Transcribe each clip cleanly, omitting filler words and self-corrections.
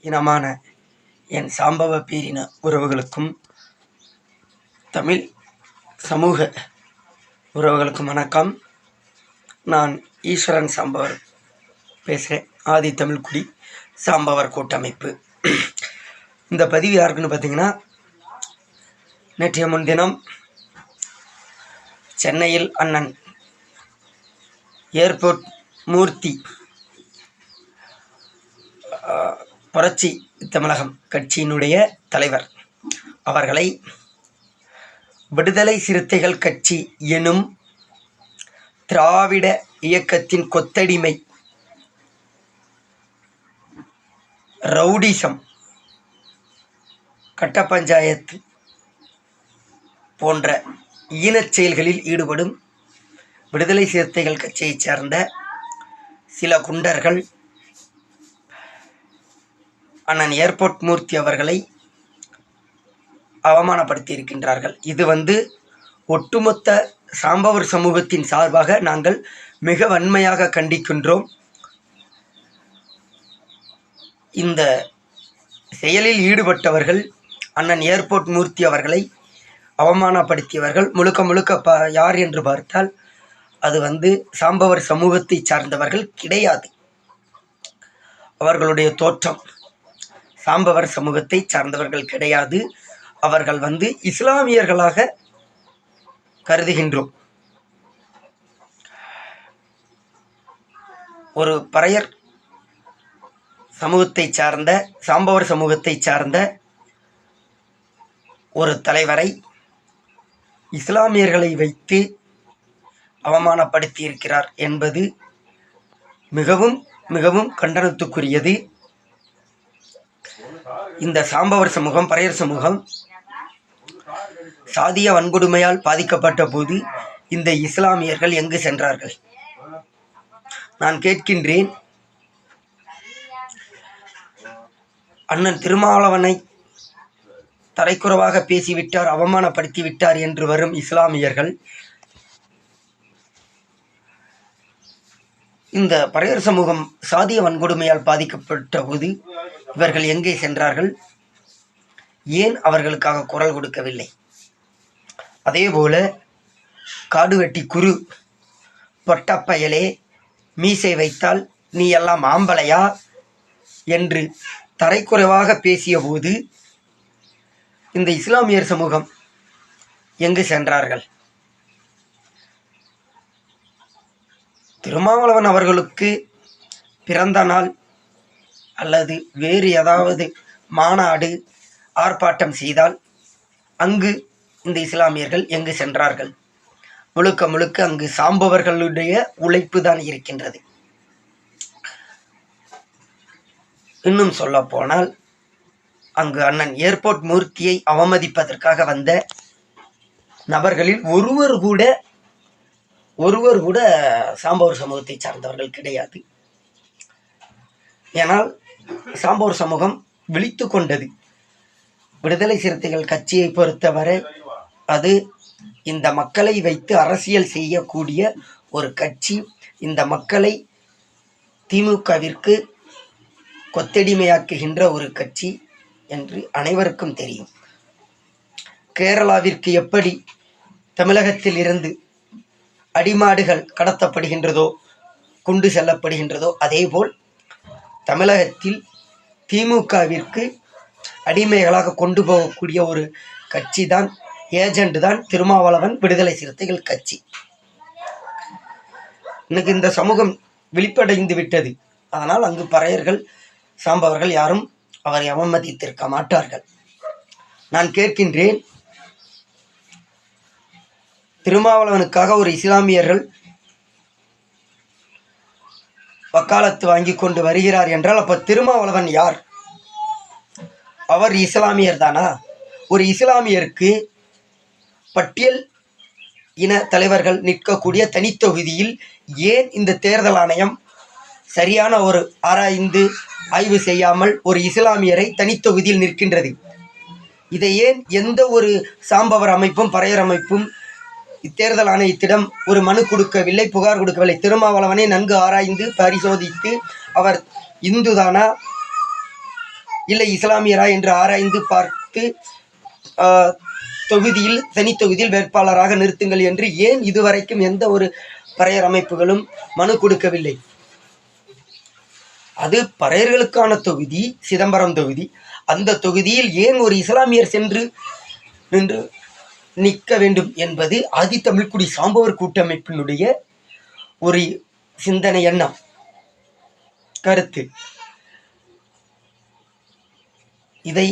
இனமான என் சாம்பவ பேரின உறவுகளுக்கும் தமிழ் சமூக உறவுகளுக்கும் வணக்கம். நான் ஈஸ்வரன் சாம்பவர் பேசுகிறேன். ஆதி தமிழ்குடி சாம்பவர் கூட்டமைப்பு. இந்த பதிவு யாருக்குன்னு பார்த்தீங்கன்னா, நேற்றைய முன்தினம் சென்னையில் அண்ணன் ஏர்போர்ட் மூர்த்தி புரட்சி தமிழகம் கட்சியினுடைய தலைவர் அவர்களை விடுதலை சிறுத்தைகள் கட்சி எனும் திராவிட இயக்கத்தின் கொத்தடிமை ரவுடிசம், கட்ட பஞ்சாயத்து போன்ற ஈனச் செயல்களில் ஈடுபடும் விடுதலை சிறுத்தைகள் கட்சியைச் சேர்ந்த சில குண்டர்கள் அண்ணன் ஏர்போர்ட் மூர்த்தி அவர்களை அவமானப்படுத்தி இருக்கின்றார்கள். இது ஒட்டுமொத்த சாம்பவர் சமூகத்தின் சார்பாக நாங்கள் மிக வன்மையாக கண்டிக்கின்றோம். இந்த செயலில் ஈடுபட்டவர்கள் அண்ணன் ஏர்போர்ட் மூர்த்தி அவர்களை அவமானப்படுத்தியவர்கள் முழுக்க யார் என்று பார்த்தால் அது சாம்பவர் சமூகத்தை சார்ந்தவர்கள் கிடையாது. அவர்களுடைய தோற்றம் சாம்பவர் சமூகத்தை சார்ந்தவர்கள் கிடையாது. அவர்கள் இஸ்லாமியர்களாக கருதுகின்றோம். ஒரு பறையர் சமூகத்தை சார்ந்த சாம்பவர் சமூகத்தை சார்ந்த ஒரு தலைவரை இஸ்லாமியர்களை வைத்து அவமானப்படுத்தி இருக்கிறார் என்பது மிகவும் மிகவும் கண்டனத்துக்குரியது. இந்த சாம்பவர் சமூகம், பறையர் சமூகம் சாதிய வன்கொடுமையால் பாதிக்கப்பட்ட போது இந்த இஸ்லாமியர்கள் எங்கு சென்றார்கள்? நான் கேட்கின்றேன். அண்ணன் திருமாவளவனை தரைக்குறவாக பேசிவிட்டார், அவமானப்படுத்தி விட்டார் என்று வரும் இஸ்லாமியர்கள் இந்த பறையர் சமூகம் சாதிய வன்கொடுமையால் பாதிக்கப்பட்ட போது இவர்கள் எங்கே சென்றார்கள்? ஏன் அவர்களுக்காக குரல் கொடுக்கவில்லை? அதேபோல காடு வெட்டி குரு பொட்டப்பயலே, மீசை வைத்தால் நீ எல்லாம் ஆம்பளையா என்று தரைக்குறைவாக பேசிய போது இந்த இஸ்லாமியர் சமூகம் எங்கு சென்றார்கள்? திருமாவளவன் அவர்களுக்கு பிறந்த நாள் அல்லது வேறு ஏதாவது மாநாடு ஆர்ப்பாட்டம் செய்தால் அங்கு இந்த இஸ்லாமியர்கள் எங்கு சென்றார்கள்? முழுக்க அங்கு சாம்பவர்களுடைய உழைப்பு தான் இருக்கின்றது. இன்னும் சொல்ல போனால் அங்கு அண்ணன் ஏர்போர்ட் மூர்த்தியை அவமதிப்பதற்காக வந்த நபர்களில் ஒருவர் கூட சாம்பவர் சமூகத்தை சார்ந்தவர்கள் கிடையாது. ஏனால் சாம்பவர் சமூகம் விழித்து கொண்டது. விடுதலை சிறுத்தைகள் கட்சியை பொறுத்தவரை அது இந்த மக்களை வைத்து அரசியல் செய்யக்கூடிய ஒரு கட்சி. இந்த மக்களை திமுகவிற்கு கொத்தடிமையாக்குகின்ற ஒரு கட்சி என்று அனைவருக்கும் தெரியும். கேரளாவிற்கு எப்படி தமிழகத்தில் இருந்து அடிமாடுகள் கடத்தப்படுகின்றதோ, கொண்டு செல்லப்படுகின்றதோ, அதேபோல் தமிழகத்தில் திமுகவிற்கு அடிமைகளாக கொண்டு போகக்கூடிய ஒரு கட்சி தான், ஏஜெண்ட் தான் திருமாவளவன் விடுதலை சிறுத்தைகள் கட்சி. இன்னைக்கு இந்த சமூகம் விழிப்படைந்து விட்டது. அதனால் அங்கு பறையர்கள் சாம்பவர்கள் யாரும் அவரை அவமதித்திருக்க மாட்டார்கள். நான் கேட்கின்றேன், திருமாவளவனுக்காக ஒரு இஸ்லாமியர்கள் வக்காலத்து வாங்கி கொண்டு வருகிறார் என்றால் அப்ப திருமாவளவன் யார்? அவர் இஸ்லாமியர் தானா? ஒரு இஸ்லாமியருக்கு பட்டியல் இன தலைவர்கள் நிற்கக்கூடிய தனித்தொகுதியில் ஏன் இந்த தேர்தல் ஆணையம் சரியான ஒரு ஆராய்ந்து ஆய்வு செய்யாமல் ஒரு இஸ்லாமியரை தனித்தொகுதியில் நிற்கின்றது? இதை ஏன் எந்த ஒரு சாம்பவர் அமைப்பும் பறையர் அமைப்பும் இத்தேர்தல் ஆணையத்திடம் ஒரு மனு கொடுக்கவில்லை, புகார் கொடுக்கவில்லை? திருமாவளவனை நன்கு ஆராய்ந்து பரிசோதித்து அவர் இந்துதானா இல்லை இஸ்லாமியரா என்று ஆராய்ந்து பார்த்து தொகுதியில் தனி தொகுதியில் வேட்பாளராக நிறுத்துங்கள் என்று ஏன் இதுவரைக்கும் எந்த ஒரு பறையர் அமைப்புகளும் மனு கொடுக்கவில்லை? அது பறையர்களுக்கான தொகுதி, சிதம்பரம் தொகுதி. அந்த தொகுதியில் ஏன் ஒரு இஸ்லாமியர் சென்று நின்று நிற்க வேண்டும் என்பது ஆதித்தமிழ்குடி சாம்பவர் கூட்டமைப்பினுடைய ஒரு சிந்தனை, எண்ணம், கருத்து. இதை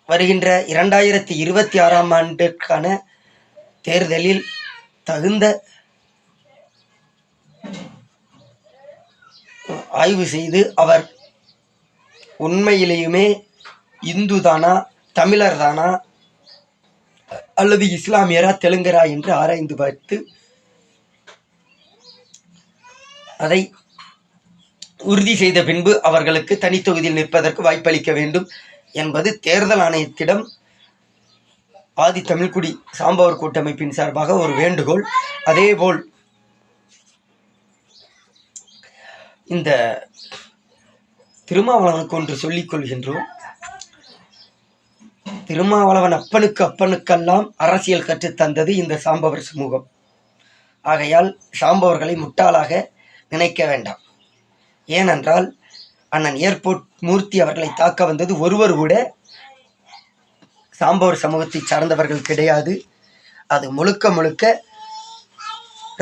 வருகின்ற 2026ஆம் ஆண்டிற்கான தேர்தலில் தகுந்த ஆய்வு செய்து அவர் உண்மையிலேயுமே இந்து தானா, தமிழர் தானா, அல்லது இஸ்லாமியரா, தெலுங்கரா என்று ஆராய்ந்து பார்த்து அதை உறுதி செய்த பின்பு அவர்களுக்கு தனித்தொகுதியில் நிற்பதற்கு வாய்ப்பளிக்க வேண்டும் என்பது தேர்தல் ஆணையத்திடம் ஆதித்தமிழ்குடி சாம்பவர் கூட்டமைப்பின் சார்பாக ஒரு வேண்டுகோள். அதேபோல் இந்த திருமாவளவனுக்கு ஒன்று சொல்லிக் கொள்கின்றோம். திருமாவளவன் அப்பனுக்கெல்லாம் அரசியல் கற்றுத்தந்தது இந்த சாம்பவர் சமூகம். ஆகையால் சாம்பவர்களை முட்டாளாக நினைக்க வேண்டாம். ஏனென்றால் அண்ணன் ஏர்போர்ட் மூர்த்தி அவர்களை தாக்க வந்தது ஒருவர் கூட சாம்பவர் சமூகத்தை சார்ந்தவர்கள் கிடையாது. அது முழுக்க முழுக்க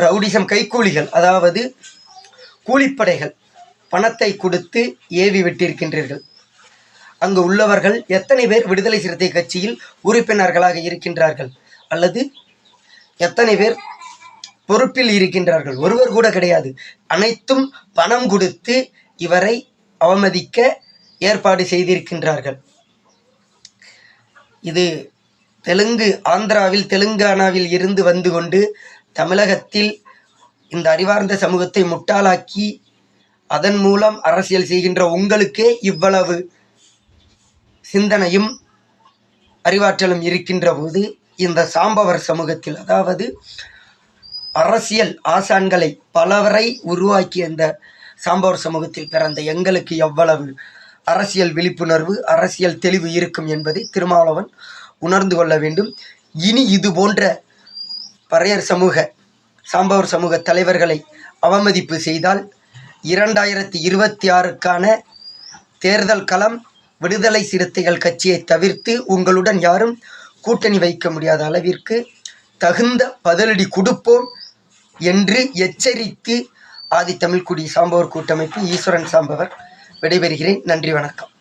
ரவுடிசம் கைக்கூலிகள், அதாவது கூலிப்படைகள் பணத்தை கொடுத்து ஏவி விட்டிருக்கின்றீர்கள். அங்கு உள்ளவர்கள் எத்தனை பேர் விடுதலை சிறுத்தை கட்சியில் உறுப்பினர்களாக இருக்கின்றார்கள், அல்லது எத்தனை பேர் பொறுப்பில் இருக்கின்றார்கள்? ஒருவர் கூட கிடையாது. அனைத்தும் பணம் கொடுத்து இவரை அவமதிக்க ஏற்பாடு செய்திருக்கின்றார்கள். இது ஆந்திராவில் தெலுங்கானாவில் இருந்து வந்து கொண்டு தமிழகத்தில் இந்த அறிவார்ந்த சமூகத்தை முட்டாளாக்கி அதன் மூலம் அரசியல் செய்கின்ற உங்களுக்கே இவ்வளவு சிந்தனையும் அறிவாற்றலும் இருக்கின்ற போது இந்த சாம்பவர் சமூகத்தில், அதாவது அரசியல் ஆசான்களை பலவரை உருவாக்கிய இந்த சாம்பவர் சமூகத்தில் பிறந்த எங்களுக்கு எவ்வளவு அரசியல் விழிப்புணர்வு, அரசியல் தெளிவு இருக்கும் என்பதை திருமாவளவன் உணர்ந்து கொள்ள வேண்டும். இனி இது போன்ற பறையர் சமூக சாம்பவர் சமூக தலைவர்களை அவமதிப்பு செய்தால் 2026க்கான தேர்தல் களம் விடுதலை சிறுத்தைகள் கட்சியை தவிர்த்து உங்களுடன் யாரும் கூட்டணி வைக்க முடியாத அளவிற்கு தகுந்த பதிலடி கொடுப்போம் என்று எச்சரித்து ஆதித்தமிழ்குடி சாம்பவர் கூட்டமைப்பு ஈஸ்வரன் சாம்பவர் விடைபெறுகிறேன். நன்றி, வணக்கம்.